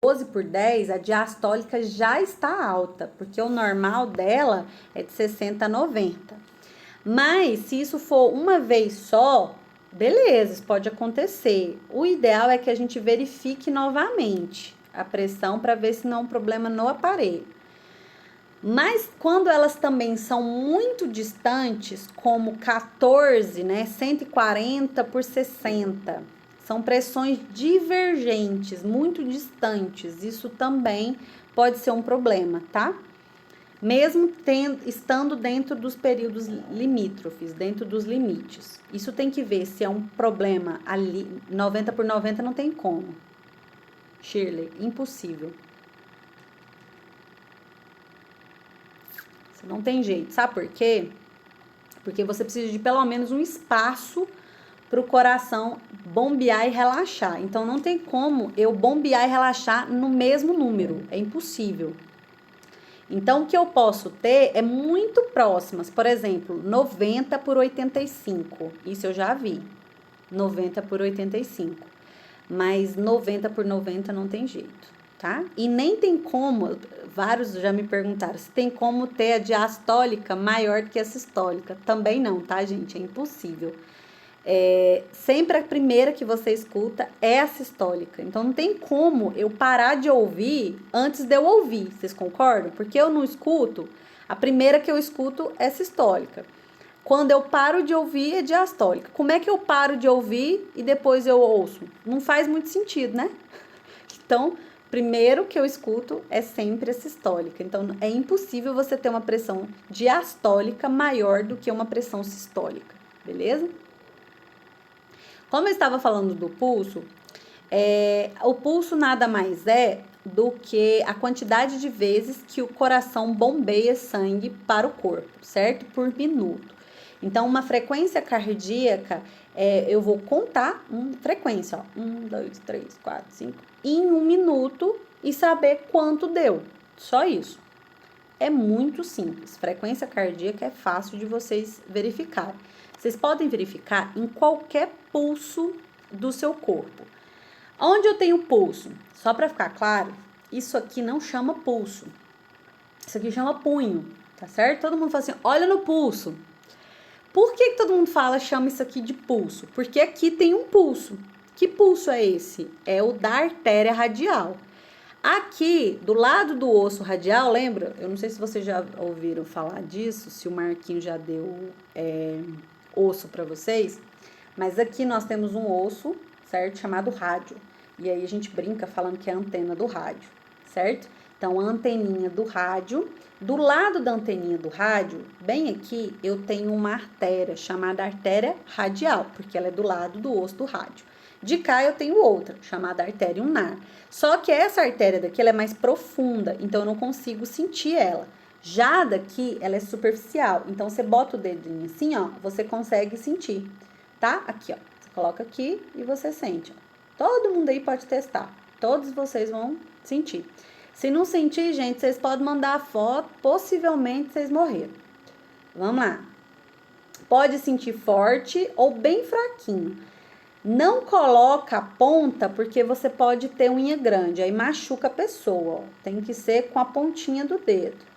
12 por 10, a diastólica já está alta, porque o normal dela é de 60 a 90. Mas, se isso for uma vez só, beleza, isso pode acontecer. O ideal é que a gente verifique novamente a pressão para ver se não é um problema no aparelho. Mas quando elas também são muito distantes, como 14, né, 140 por 60, são pressões divergentes, muito distantes. Isso também pode ser um problema, tá? Mesmo estando dentro dos períodos limítrofes, dentro dos limites. Isso tem que ver se é um problema ali, 90 por 90 não tem como. Shirley, impossível. Não tem jeito, sabe por quê? Porque você precisa de pelo menos um espaço para o coração bombear e relaxar. Então, não tem como eu bombear e relaxar no mesmo número. É impossível. Então, o que eu posso ter é muito próximas. Por exemplo, 90 por 85. Isso eu já vi. 90 por 85. Mas 90 por 90 não tem jeito, tá? E nem tem como, vários já me perguntaram, se tem como ter a diastólica maior do que a sistólica. Também não, tá, gente? É impossível. Sempre a primeira que você escuta é a sistólica. Então, não tem como eu parar de ouvir antes de eu ouvir. Vocês concordam? Porque eu não escuto, a primeira que eu escuto é sistólica. Quando eu paro de ouvir, é diastólica. Como é que eu paro de ouvir e depois eu ouço? Não faz muito sentido, né? Então, primeiro que eu escuto é sempre a sistólica. Então, é impossível você ter uma pressão diastólica maior do que uma pressão sistólica, beleza? Como eu estava falando do pulso, o pulso nada mais é do que a quantidade de vezes que o coração bombeia sangue para o corpo, certo? Por minuto. Então, uma frequência cardíaca, eu vou contar frequência, ó, 1, 2, 3, 4, 5, em 1 minuto e saber quanto deu. Só isso. É muito simples. Frequência cardíaca é fácil de vocês verificarem. Vocês podem verificar em qualquer pulso do seu corpo. Onde eu tenho pulso? Só para ficar claro, isso aqui não chama pulso. Isso aqui chama punho, tá certo? Todo mundo fala assim, olha no pulso. Por que todo mundo chama isso aqui de pulso? Porque aqui tem um pulso. Que pulso é esse? É o da artéria radial. Aqui, do lado do osso radial, lembra? Eu não sei se vocês já ouviram falar disso, se o Marquinho já deu osso para vocês, mas aqui nós temos um osso, certo? Chamado rádio. E aí a gente brinca falando que é a antena do rádio, certo? Então, a anteninha do rádio, do lado da anteninha do rádio, bem aqui, eu tenho uma artéria chamada artéria radial, porque ela é do lado do osso do rádio. De cá eu tenho outra, chamada artéria ulnar. Só que essa artéria daqui, ela é mais profunda, então eu não consigo sentir ela. Já daqui, ela é superficial, então você bota o dedinho assim, ó, você consegue sentir, tá? Aqui, ó, você coloca aqui e você sente, ó. Todo mundo aí pode testar, todos vocês vão sentir. Se não sentir, gente, vocês podem mandar a foto, possivelmente vocês morreram. Vamos lá. Pode sentir forte ou bem fraquinho. Não coloca a ponta, porque você pode ter unha grande, aí machuca a pessoa, ó. Tem que ser com a pontinha do dedo.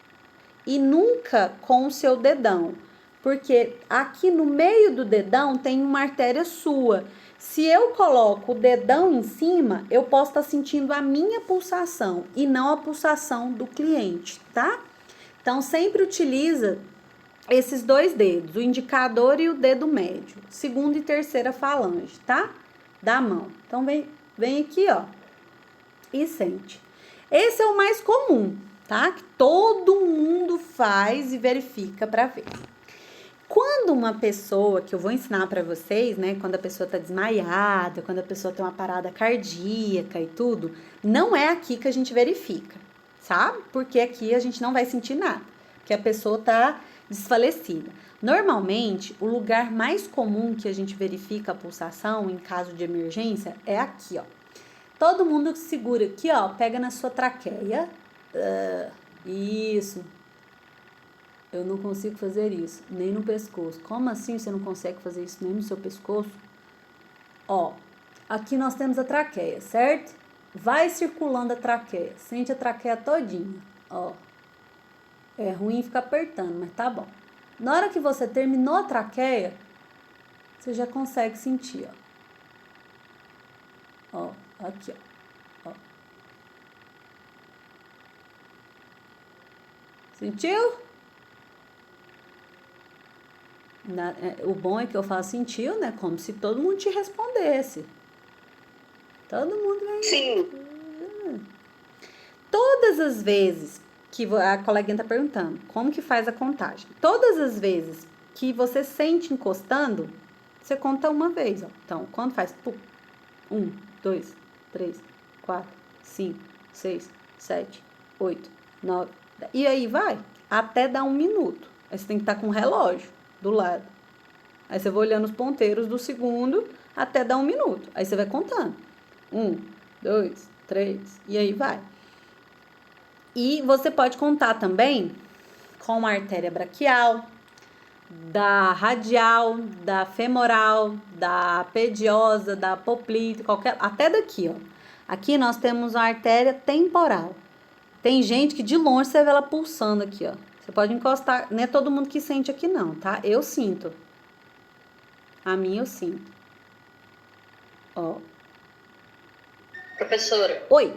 E nunca com o seu dedão, porque aqui no meio do dedão tem uma artéria sua. Se eu coloco o dedão em cima, eu posso estar sentindo a minha pulsação e não a pulsação do cliente, tá? Então, sempre utiliza esses dois dedos, o indicador e o dedo médio, segunda e terceira falange, tá? Da mão. Então, vem aqui, ó, e sente. Esse é o mais comum, tá? Que todo mundo faz e verifica para ver. Quando uma pessoa, que eu vou ensinar para vocês, né? Quando a pessoa tá desmaiada, quando a pessoa tem uma parada cardíaca e tudo, não é aqui que a gente verifica, sabe? Porque aqui a gente não vai sentir nada, porque a pessoa tá desfalecida. Normalmente, o lugar mais comum que a gente verifica a pulsação em caso de emergência é aqui, ó. Todo mundo segura aqui, ó, pega na sua traqueia. Isso. Eu não consigo fazer isso, nem no pescoço. Como assim você não consegue fazer isso nem no seu pescoço? Ó, aqui nós temos a traqueia, certo? vai circulando a traqueia. Sente a traqueia todinha, ó. É ruim ficar apertando, mas tá bom. Na hora que você terminou a traqueia, você já consegue sentir, ó. Ó, aqui, ó. Sentiu? O bom é que eu faço sentiu, né? Como se todo mundo te respondesse. Todo mundo vem. Sim. Todas as vezes que a coleguinha tá perguntando como que faz a contagem. Todas as vezes que você sente encostando, você conta uma vez, ó. Então, quando faz? 1, 2, 3, 4, 5, 6, 7, 8, 9, 10. E aí vai, até dar 1 minuto. Aí você tem que estar com o relógio do lado. Aí você vai olhando os ponteiros do segundo até dar 1 minuto. Aí você vai contando. 1, 2, 3, e aí vai. E você pode contar também com a artéria braquial, da radial, da femoral, da pediosa, da poplita, qualquer, até daqui, ó. Aqui nós temos a artéria temporal. Tem gente que de longe você vê ela pulsando aqui, ó. Você pode encostar, não é todo mundo que sente aqui não, tá? Eu sinto. A minha eu sinto. Ó. Professora. Oi.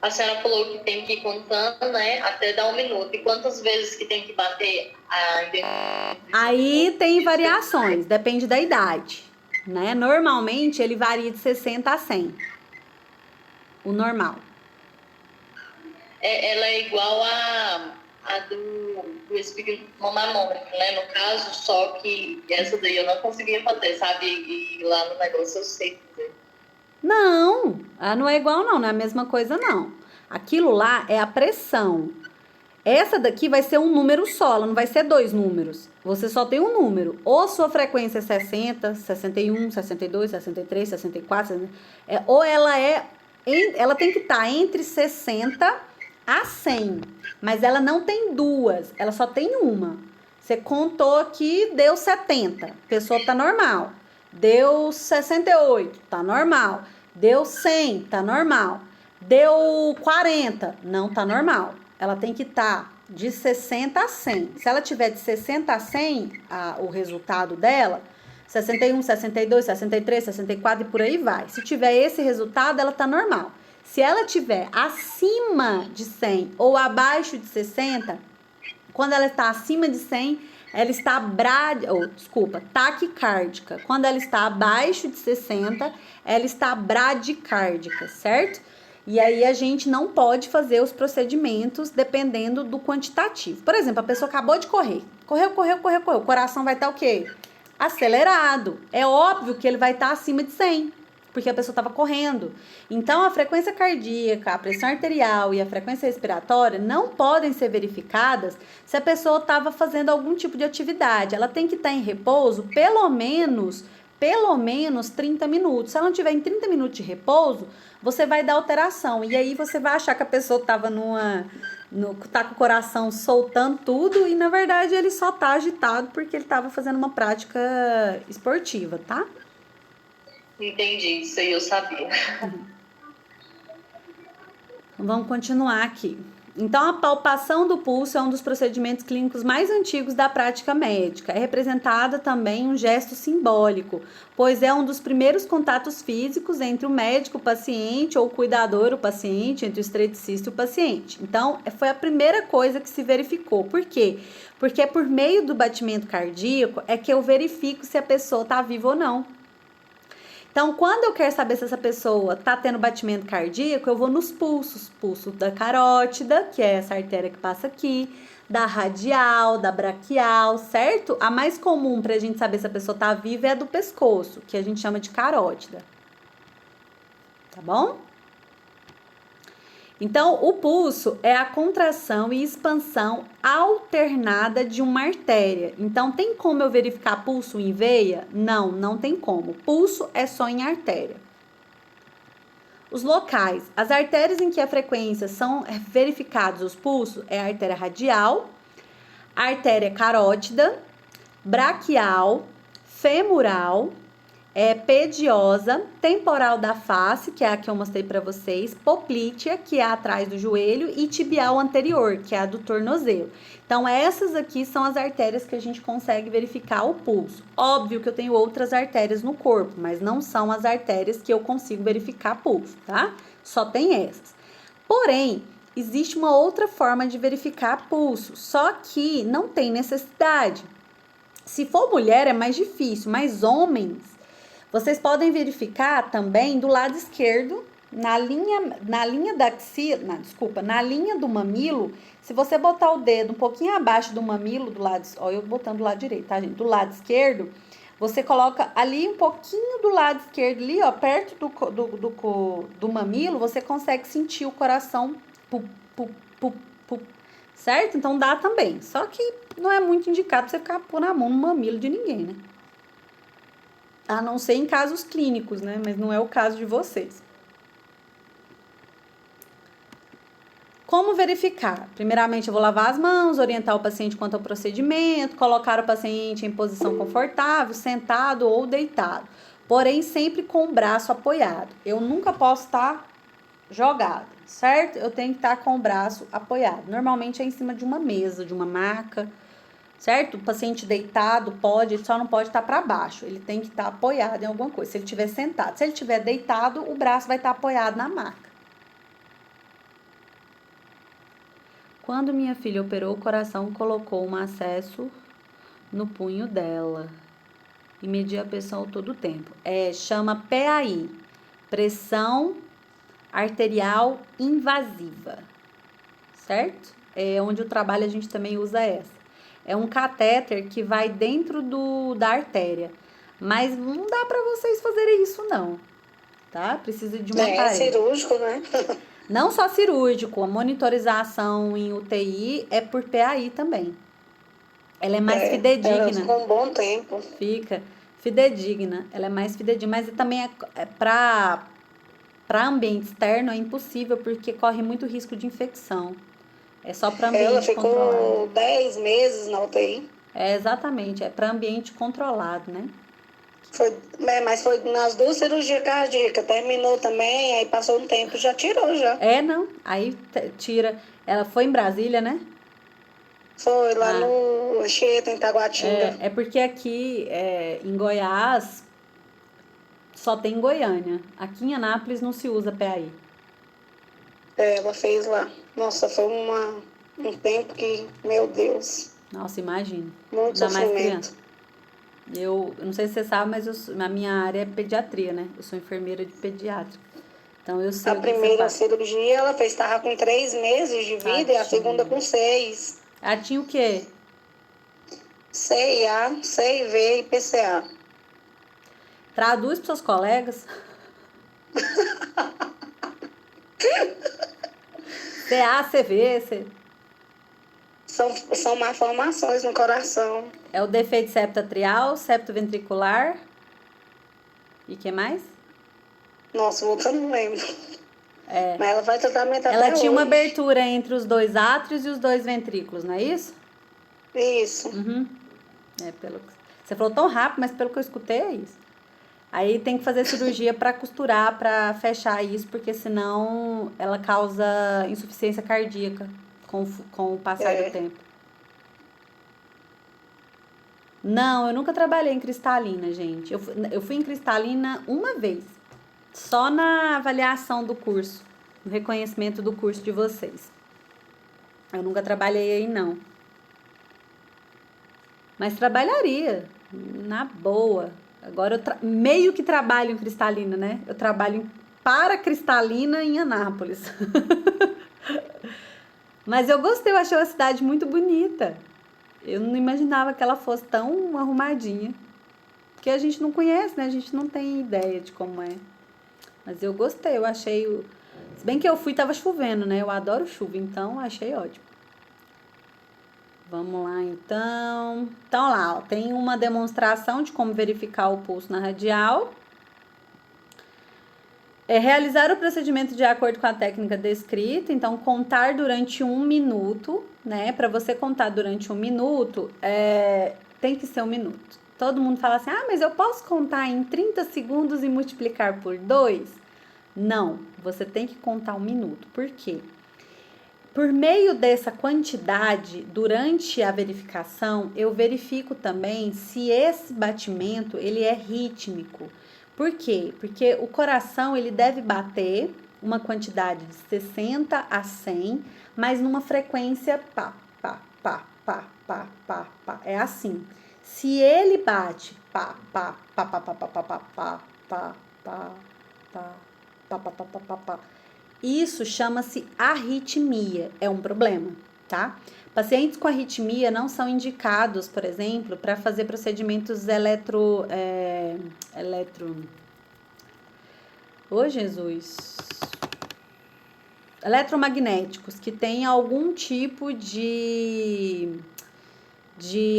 A senhora falou que tem que ir contando, né, até dar 1 minuto. E quantas vezes que tem que bater a... Aí tem variações, depende da idade, né? Normalmente ele varia de 60 a 100. O normal. Ela é igual a do espírito mamamônico, né? No caso, só que essa daí eu não conseguia fazer, sabe? E lá no negócio eu sei fazer. Não, não é igual não é a mesma coisa não. Aquilo lá é a pressão. Essa daqui vai ser um número só, ela não vai ser 2 números. Você só tem um número. Ou sua frequência é 60, 61, 62, 63, 64, ou ela tem que estar entre 60 a 100. Mas ela não tem duas, ela só tem uma. Você contou aqui, deu 70, a pessoa tá normal. Deu 68, tá normal. Deu 100, tá normal. Deu 40, não tá normal. Ela tem que estar de 60 a 100. Se ela tiver de 60 a 100, o resultado dela, 61, 62, 63, 64 e por aí vai. Se tiver esse resultado, ela tá normal. Se ela tiver acima de 100 ou abaixo de 60, quando ela está acima de 100, ela está taquicárdica. Quando ela está abaixo de 60, ela está bradicárdica, certo? E aí a gente não pode fazer os procedimentos dependendo do quantitativo. Por exemplo, a pessoa acabou de correr. Correu. O coração vai estar o quê? Acelerado. É óbvio que ele vai estar acima de 100, porque a pessoa estava correndo. Então, a frequência cardíaca, a pressão arterial e a frequência respiratória não podem ser verificadas se a pessoa estava fazendo algum tipo de atividade. Ela tem que estar em repouso pelo menos 30 minutos. Se ela não tiver em 30 minutos de repouso, você vai dar alteração. E aí você vai achar que a pessoa estava tá com o coração soltando tudo e, na verdade, ele só tá agitado porque ele estava fazendo uma prática esportiva, tá? Entendi, isso aí eu sabia. Vamos continuar aqui. Então, a palpação do pulso é um dos procedimentos clínicos mais antigos da prática médica. É representada também um gesto simbólico, pois é um dos primeiros contatos físicos entre o médico e o paciente, ou o cuidador, o paciente, entre o esteticista e o paciente. Então, foi a primeira coisa que se verificou. Por quê? Porque é por meio do batimento cardíaco é que eu verifico se a pessoa está viva ou não. Então, quando eu quero saber se essa pessoa tá tendo batimento cardíaco, eu vou nos pulsos. Pulso da carótida, que é essa artéria que passa aqui, da radial, da braquial, certo? A mais comum pra gente saber se a pessoa tá viva é a do pescoço, que a gente chama de carótida. Tá bom? Então, o pulso é a contração e expansão alternada de uma artéria. Então, tem como eu verificar pulso em veia? Não, não tem como. Pulso é só em artéria. Os locais. As artérias em que a frequência são verificados os pulsos é a artéria radial, a artéria carótida, braquial, femoral pediosa, temporal da face, que é a que eu mostrei para vocês, poplítea, que é atrás do joelho, e tibial anterior, que é a do tornozelo. Então, essas aqui são as artérias que a gente consegue verificar o pulso. Óbvio que eu tenho outras artérias no corpo, mas não são as artérias que eu consigo verificar pulso, tá? Só tem essas. Porém, existe uma outra forma de verificar pulso, só que não tem necessidade. Se for mulher é mais difícil, mas homens, vocês podem verificar também do lado esquerdo, na linha da axila, na linha do mamilo. Se você botar o dedo um pouquinho abaixo do mamilo, do lado, ó, eu botando do lado direito, tá, gente? Do lado esquerdo, você coloca ali um pouquinho do lado esquerdo, ali, ó, perto do mamilo, você consegue sentir o coração, pup, pup, pup, pup, certo? Então dá também. Só que não é muito indicado pra você ficar pondo a mão no mamilo de ninguém, né? A não ser em casos clínicos, né? Mas não é o caso de vocês. Como verificar? Primeiramente, eu vou lavar as mãos, orientar o paciente quanto ao procedimento, colocar o paciente em posição confortável, sentado ou deitado. Porém, sempre com o braço apoiado. Eu nunca posso estar jogado, certo? Eu tenho que estar com o braço apoiado. Normalmente é em cima de uma mesa, de uma maca, certo? O paciente deitado pode, ele só não pode estar para baixo. Ele tem que estar apoiado em alguma coisa. Se ele estiver sentado, se ele estiver deitado, o braço vai estar apoiado na maca. Quando minha filha operou o coração, colocou um acesso no punho dela e media a pressão todo o tempo. Chama PAI, pressão arterial invasiva, certo? É onde eu trabalho, a gente também usa essa. É um catéter que vai dentro da artéria, mas não dá para vocês fazerem isso não, tá? Precisa de uma É cirúrgico, né? Não só cirúrgico, a monitorização em UTI é por PAI também. Ela é mais fidedigna. Fica um bom tempo. Fica fidedigna, ela é mais fidedigna, mas também para ambiente externo é impossível, porque corre muito risco de infecção. É só para ambiente Ela ficou controlado. 10 meses na UTI. Exatamente, é para ambiente controlado, né? Mas foi nas 2 cirurgias cardíacas. Terminou também, aí passou um tempo, já tirou já. Não. Aí tira. Ela foi em Brasília, né? Foi lá no Anchieta, em Taguatinga. É porque aqui em Goiás só tem em Goiânia. Aqui em Anápolis não se usa PAI. Ela fez lá. Nossa, foi um tempo que, meu Deus. Nossa, imagina. Muito sofrimento. Eu não sei se você sabe, mas na minha área é pediatria, né? Eu sou enfermeira de pediátrica. Então eu sei. A primeira cirurgia ela fez, estava com 3 meses de vida, e a segunda com 6. Ela tinha o quê? CIA, CIV e PCA. Traduz para seus colegas. CA, CV. São malformações no coração. É o defeito septo atrial, septo ventricular. E o que mais? Nossa, outra eu não lembro. Mas ela vai tratamento até Ela tinha uma hoje. abertura entre os 2 átrios e os 2 ventrículos, não é isso? Isso. Uhum. Você falou tão rápido, mas pelo que eu escutei é isso. Aí tem que fazer cirurgia para costurar, para fechar isso, porque senão ela causa insuficiência cardíaca com o passar do tempo. Não, eu nunca trabalhei em cristalina, gente. Eu fui em cristalina uma vez, só na avaliação do curso, no reconhecimento do curso de vocês. Eu nunca trabalhei aí, não. Mas trabalharia, na boa. Agora eu meio que trabalho em cristalina, né? Eu trabalho para cristalina em Anápolis. Mas eu gostei, eu achei a cidade muito bonita. Eu não imaginava que ela fosse tão arrumadinha. Porque a gente não conhece, né? A gente não tem ideia de como é. Mas eu gostei, eu achei... Se bem que eu fui, tava chovendo, né? Eu adoro chuva, então achei ótimo. Vamos lá, então. Então, lá, ó, tem uma demonstração de como verificar o pulso na radial. Realizar o procedimento de acordo com a técnica descrita. Então, contar durante 1 minuto, né? Para você contar durante 1 minuto, tem que ser 1 minuto. todo mundo fala assim, mas eu posso contar em 30 segundos e multiplicar por 2? Não, você tem que contar 1 minuto. Por quê? Por meio dessa quantidade, durante a verificação, eu verifico também se esse batimento, ele é rítmico. Por quê? Porque o coração, ele deve bater uma quantidade de 60 a 100, mas numa frequência pá, pá, pá, pá, pá, pá, pá. É assim. Se ele bate pá, pá, pá, pá, pá, pá, pá, pá, pá, pá, pá, pá, pá, pá, pá, pá, pá, isso chama-se arritmia, é um problema, tá? Pacientes com arritmia não são indicados, por exemplo, para fazer procedimentos Ô, Jesus! Eletromagnéticos, que tem algum tipo de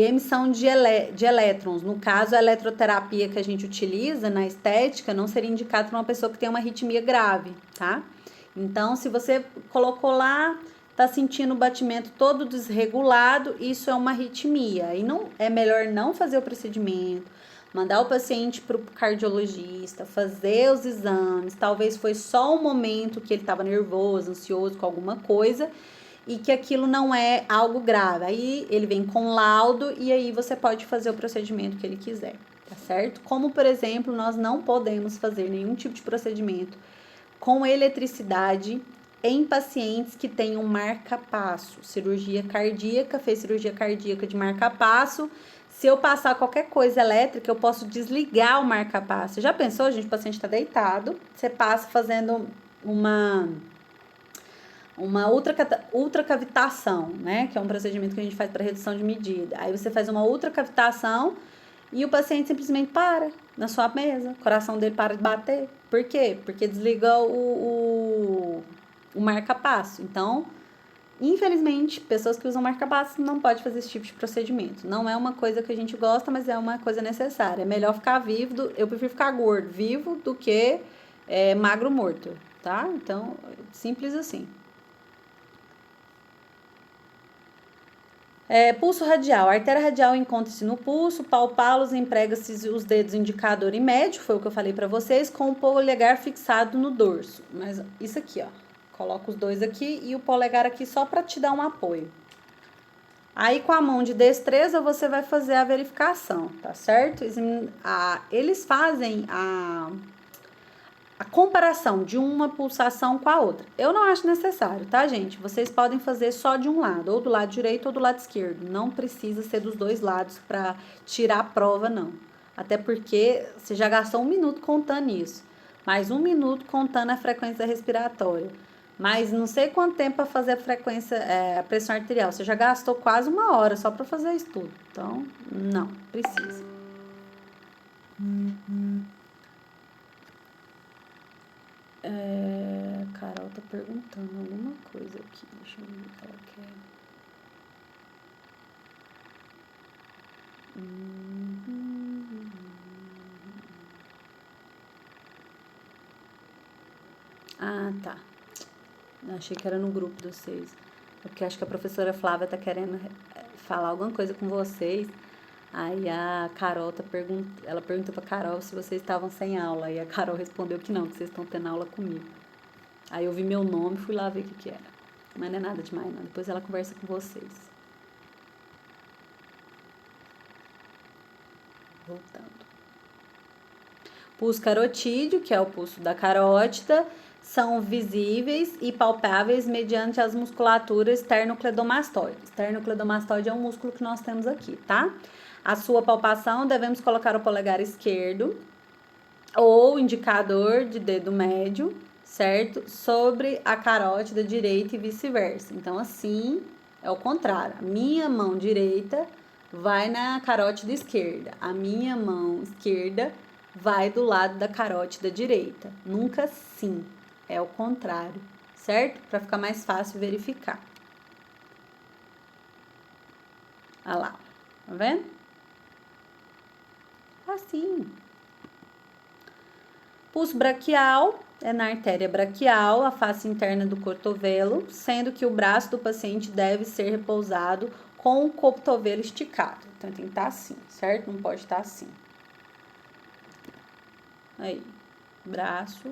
emissão de elétrons. No caso, a eletroterapia que a gente utiliza na estética não seria indicado para uma pessoa que tem uma arritmia grave, tá? Então, se você colocou lá, tá sentindo o batimento todo desregulado, isso é uma arritmia. E não é melhor não fazer o procedimento, mandar o paciente para o cardiologista, fazer os exames. Talvez foi só um momento que ele estava nervoso, ansioso com alguma coisa e que aquilo não é algo grave. Aí ele vem com laudo e aí você pode fazer o procedimento que ele quiser, tá certo? Como, por exemplo, nós não podemos fazer nenhum tipo de procedimento com eletricidade em pacientes que tenham marca-passo, cirurgia cardíaca, fez cirurgia cardíaca de marca-passo. Se eu passar qualquer coisa elétrica, eu posso desligar o marca-passo. Já pensou, gente? O paciente está deitado, você passa fazendo uma ultracavitação, né? Que é um procedimento que a gente faz para redução de medida. Aí você faz uma ultracavitação e o paciente simplesmente para na sua mesa, o coração dele para de bater. Por quê? Porque desliga o marca-passo. Então, infelizmente, pessoas que usam marca-passo não podem fazer esse tipo de procedimento. Não é uma coisa que a gente gosta, mas é uma coisa necessária. É melhor ficar vivo, eu prefiro ficar gordo vivo do que magro morto, tá? Então, simples assim. Pulso radial. A artéria radial encontra-se no pulso, palpá-los, emprega-se os dedos indicador e médio, foi o que eu falei para vocês, com o polegar fixado no dorso. Mas isso aqui, ó, coloca os dois aqui e o polegar aqui só para te dar um apoio. Aí com a mão de destreza você vai fazer a verificação, tá certo? Eles fazem a comparação de uma pulsação com a outra. Eu não acho necessário, tá, gente? Vocês podem fazer só de um lado, ou do lado direito ou do lado esquerdo. Não precisa ser dos dois lados para tirar a prova, não. Até porque você já gastou 1 minuto contando isso. Mais 1 minuto contando a frequência respiratória. Mas não sei quanto tempo para fazer a pressão arterial. Você já gastou quase 1 hora só para fazer isso tudo. Então, não precisa. Carol tá perguntando alguma coisa aqui. Deixa eu ver o que ela quer. Ah, tá. Achei que era no grupo de vocês. É porque acho que a professora Flávia tá querendo falar alguma coisa com vocês. Aí a Carol ela perguntou pra Carol se vocês estavam sem aula. E a Carol respondeu que não, que vocês estão tendo aula comigo. Aí eu vi meu nome e fui lá ver o que era. Mas não é nada demais, não. Depois ela conversa com vocês. Voltando. Pulso carotídeo, que é o pulso da carótida, são visíveis e palpáveis mediante as musculaturas esternocleidomastoide. Esternocleidomastoide é um músculo que nós temos aqui, tá? A sua palpação, devemos colocar o polegar esquerdo ou indicador de dedo médio, certo? Sobre a carótida direita e vice-versa. Então, assim, é o contrário. A minha mão direita vai na carótida esquerda. A minha mão esquerda vai do lado da carótida direita. Nunca sim. É o contrário, certo? Para ficar mais fácil verificar. Olha lá. Tá vendo? Assim. Pulso braquial é na artéria braquial, a face interna do cotovelo, sendo que o braço do paciente deve ser repousado com o cotovelo esticado. Então, tem que estar assim, certo? Não pode estar assim. Aí, braço,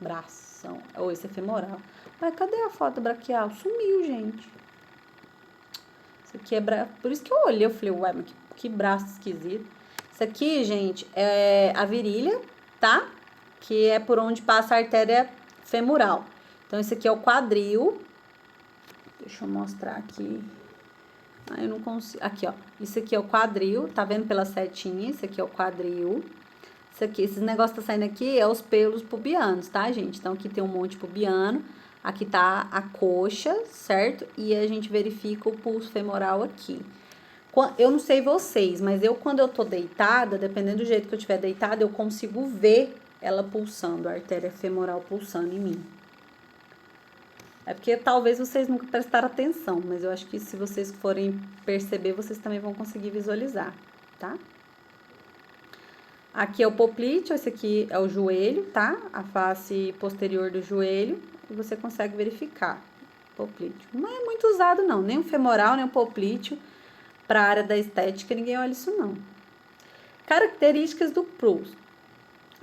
bração. Ou esse é femoral. Mas cadê a foto braquial? Sumiu, gente. Isso aqui é braço. Por isso que eu olhei, eu falei, ué, mas que braço esquisito. Isso aqui, gente, é a virilha, tá? Que é por onde passa a artéria femoral. Então, esse aqui é o quadril. Deixa eu mostrar aqui. Ah, eu não consigo. Aqui, ó. Isso aqui é o quadril. Tá vendo pela setinha? Esse aqui é o quadril. Isso aqui, esses negócios que tá saindo aqui é os pelos pubianos, tá, gente? Então, aqui tem um monte pubiano. Aqui tá a coxa, certo? E a gente verifica o pulso femoral aqui. Eu não sei vocês, mas quando eu tô deitada, dependendo do jeito que eu estiver deitada, eu consigo ver ela pulsando, a artéria femoral pulsando em mim. É porque talvez vocês nunca prestaram atenção, mas eu acho que se vocês forem perceber, vocês também vão conseguir visualizar, tá? Aqui é o poplíteo, esse aqui é o joelho, tá? A face posterior do joelho, e você consegue verificar. Poplíteo. Não é muito usado, não, nem o femoral, nem o poplíteo. Para a área da estética, ninguém olha isso, não. Características do pulso.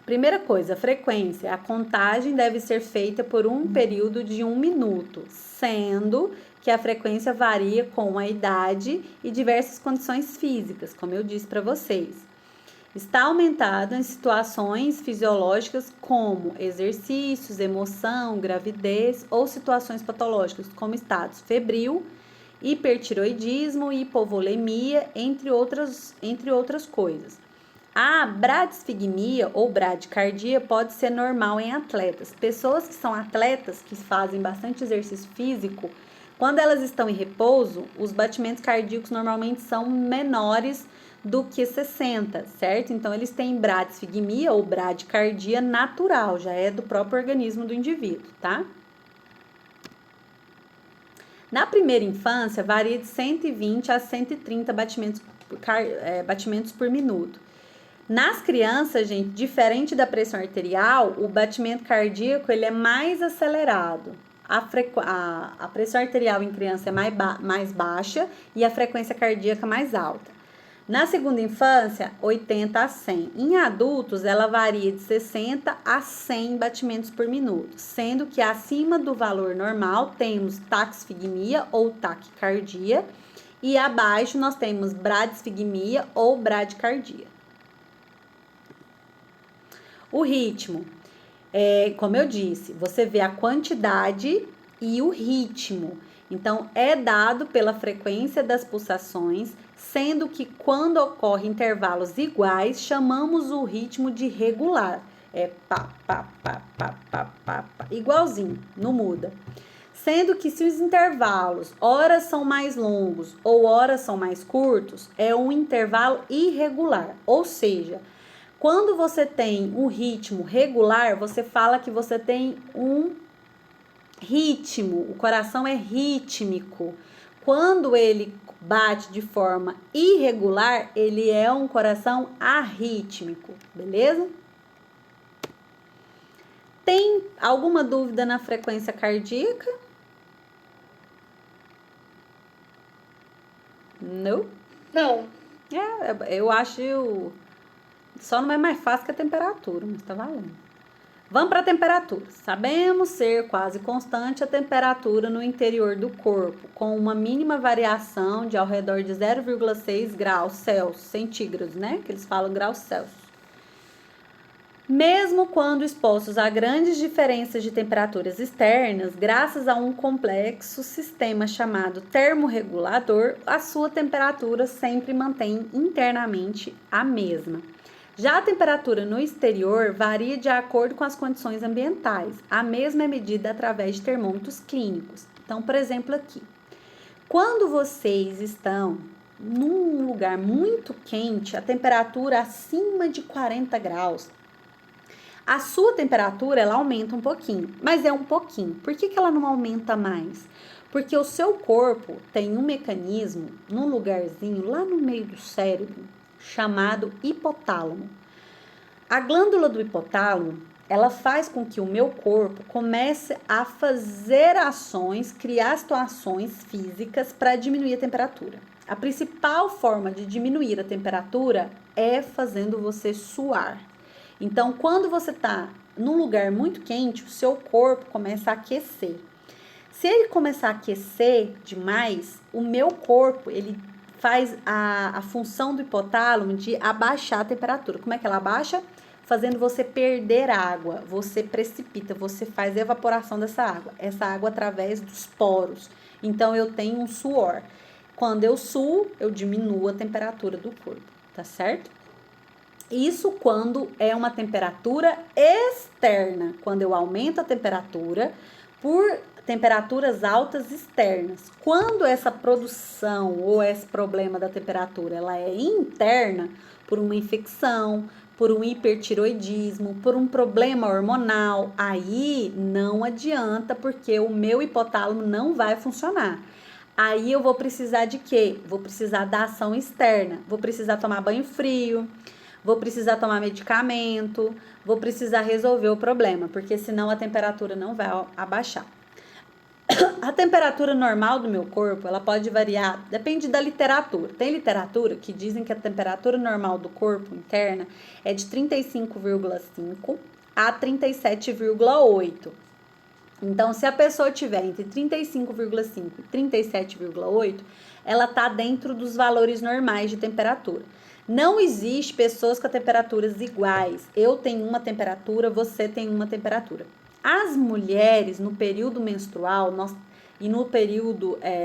Primeira coisa, frequência. A contagem deve ser feita por um período de 1 minuto, sendo que a frequência varia com a idade e diversas condições físicas, como eu disse para vocês. Está aumentado em situações fisiológicas como exercícios, emoção, gravidez ou situações patológicas como estados febril, hipertiroidismo, hipovolemia, entre outras coisas. A bradisfigmia ou bradicardia pode ser normal em atletas. Pessoas que são atletas, que fazem bastante exercício físico, quando elas estão em repouso, os batimentos cardíacos normalmente são menores do que 60, certo? Então, eles têm bradisfigmia ou bradicardia natural, já é do próprio organismo do indivíduo, tá? Na primeira infância, varia de 120 a 130 batimentos por minuto. Nas crianças, gente, diferente da pressão arterial, o batimento cardíaco ele é mais acelerado. A pressão arterial em criança é mais baixa e a frequência cardíaca mais alta. Na segunda infância, 80 a 100. Em adultos, ela varia de 60 a 100 batimentos por minuto, sendo que acima do valor normal temos taquisfigmia ou taquicardia e abaixo nós temos bradisfigmia ou bradicardia. O ritmo, como eu disse, você vê a quantidade e o ritmo. Então, é dado pela frequência das pulsações, sendo que quando ocorre intervalos iguais, chamamos o ritmo de regular. É pá, pá, pá, pá, pá, pá, pá, igualzinho, não muda. Sendo que se os intervalos, horas são mais longos ou horas são mais curtos, é um intervalo irregular. Ou seja, quando você tem um ritmo regular, você fala que você tem um ritmo, o coração é rítmico. Quando ele bate de forma irregular, ele é um coração arrítmico, beleza? Tem alguma dúvida na frequência cardíaca? Não? Não. Eu acho... Só não é mais fácil que a temperatura, mas tá valendo. Vamos para a temperatura. Sabemos ser quase constante a temperatura no interior do corpo, com uma mínima variação de ao redor de 0,6 graus Celsius, centígrados, né? Que eles falam graus Celsius. Mesmo quando expostos a grandes diferenças de temperaturas externas, graças a um complexo sistema chamado termorregulador, a sua temperatura sempre mantém internamente a mesma. Já a temperatura no exterior varia de acordo com as condições ambientais. A mesma é medida através de termômetros clínicos. Então, por exemplo, aqui. Quando vocês estão num lugar muito quente, a temperatura acima de 40 graus, a sua temperatura, ela aumenta um pouquinho, mas é um pouquinho. Por que ela não aumenta mais? Porque o seu corpo tem um mecanismo, num lugarzinho lá no meio do cérebro, chamado hipotálamo. A glândula do hipotálamo, ela faz com que o meu corpo comece a fazer ações, criar situações físicas para diminuir a temperatura. A principal forma de diminuir a temperatura é fazendo você suar. Então, quando você está num lugar muito quente, o seu corpo começa a aquecer. Se ele começar a aquecer demais, o meu corpo, ele faz a função do hipotálamo de abaixar a temperatura. Como é que ela abaixa? Fazendo você perder água, você precipita, você faz evaporação dessa água. Essa água através dos poros. Então, eu tenho um suor. Quando eu suo, eu diminuo a temperatura do corpo, tá certo? Isso quando é uma temperatura externa, quando eu aumento a temperatura por temperaturas altas externas. Quando essa produção ou esse problema da temperatura ela é interna, por uma infecção, por um hipertiroidismo, por um problema hormonal, aí não adianta, porque o meu hipotálamo não vai funcionar. Aí eu vou precisar de quê? Vou precisar da ação externa, vou precisar tomar banho frio, vou precisar tomar medicamento, vou precisar resolver o problema, porque senão a temperatura não vai abaixar. A temperatura normal do meu corpo, ela pode variar, depende da literatura. Tem literatura que dizem que a temperatura normal do corpo interna é de 35,5 a 37,8. Então, se a pessoa tiver entre 35,5 e 37,8, ela está dentro dos valores normais de temperatura. Não existe pessoas com temperaturas iguais. Eu tenho uma temperatura, você tem uma temperatura. As mulheres, no período menstrual e no período